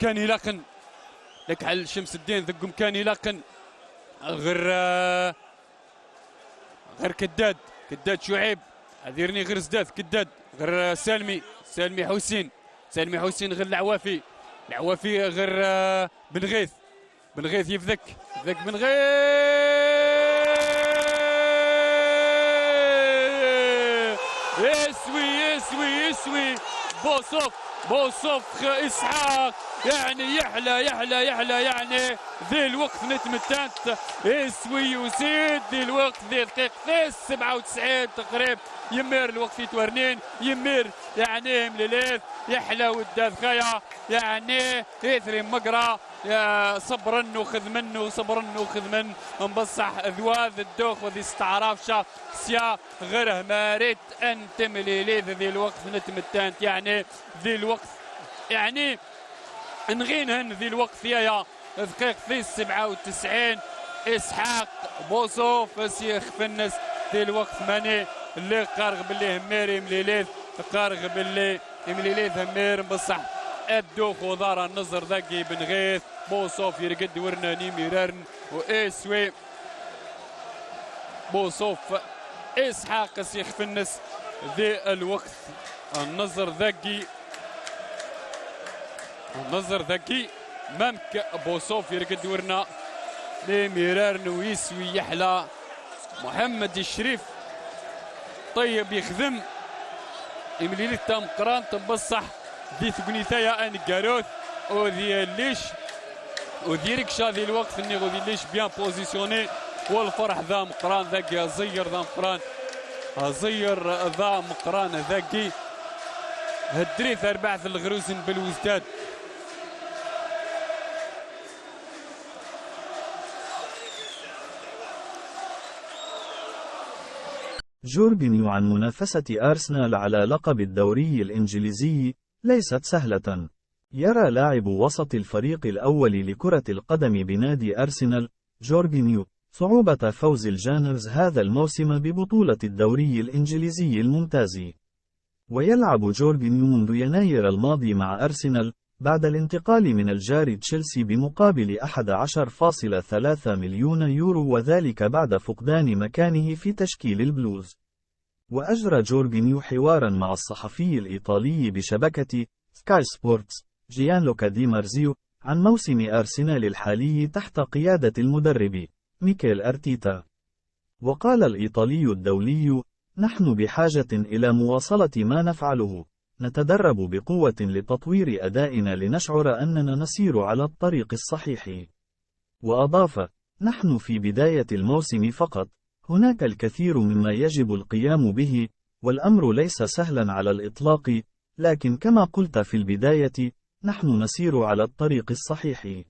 كان يلاقن لك على شمس الدين ذقم كان يلاقن غير كداد شعيب عذيرني غير زداد كداد غير سالمي حسين غير العوافي غير بن غيث يفذك بن غيث يسوي بوصوف اسحاق يعني يحلى يعني ذي الوقت نتمتنت يسوي وزيد ذي الوقت ذي دقيقة 97 تقريبا يمير الوقت في تورنين يمير يعني مليليث يحلى وداد خيا يعني يثري مقرا صبرن وخذ من نبصح ذواذ الدوخ وذي استعرافشا سيا غيره ماريت انت مليليث ذي الوقت نتمتنت يعني ذي الوقت يعني نغينهن ذي الوقت فيها دقيقة في 97 اسحاق بوصوف سيخ فنس ذي الوقت ماني اللي قارغ باللي همير مليليث قارغ باللي مليليث همير بصح الدوخ ودار النظر ذاكي بن غيث بوصوف يرقد ورنا نيميرارن واسوي بوصوف اسحاق سيخ فنس ذي الوقت النظر ذكي ممك بوصوف يرقد ورنا نيميرارن ويسوي يحلى محمد الشريف طيب يخدم إمليلي تام قران تنبصح ذي ثقنيثايا ان كاروث وذي ليش وذي ركشا ذي الوقت اني وذي ليش بيان بوزيسيوني والفرح ذا مقران ذاكي زير ذا مقران ذا مقران ذاكي هالدريث اربعة الغروزن بالوزداد جورجينيو عن منافسة أرسنال على لقب الدوري الإنجليزي ليست سهلة. يرى لاعب وسط الفريق الأول لكرة القدم بنادي أرسنال جورجينيو صعوبة فوز الجانرز هذا الموسم ببطولة الدوري الإنجليزي الممتاز. ويلعب جورجينيو منذ يناير الماضي مع أرسنال بعد الانتقال من الجار تشيلسي بمقابل 11.3 مليون يورو وذلك بعد فقدان مكانه في تشكيل البلوز. وأجرى جورجينيو حوارا مع الصحفي الإيطالي بشبكة سكاي سبورتس جيانلوكا دي مارزيو عن موسم أرسنال الحالي تحت قيادة المدرب ميكيل أرتيتا. وقال الإيطالي الدولي: نحن بحاجة إلى مواصلة ما نفعله، نتدرب بقوة لتطوير أدائنا لنشعر أننا نسير على الطريق الصحيح. وأضاف: نحن في بداية الموسم فقط، هناك الكثير مما يجب القيام به، والأمر ليس سهلا على الإطلاق، لكن كما قلت في البداية، نحن نسير على الطريق الصحيح.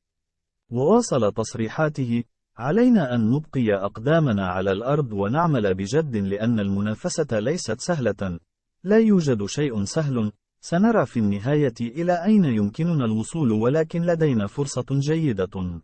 وواصل تصريحاته: علينا أن نبقي أقدامنا على الأرض ونعمل بجد لأن المنافسة ليست سهلة، لا يوجد شيء سهل، سنرى في النهاية إلى أين يمكننا الوصول ولكن لدينا فرصة جيدة.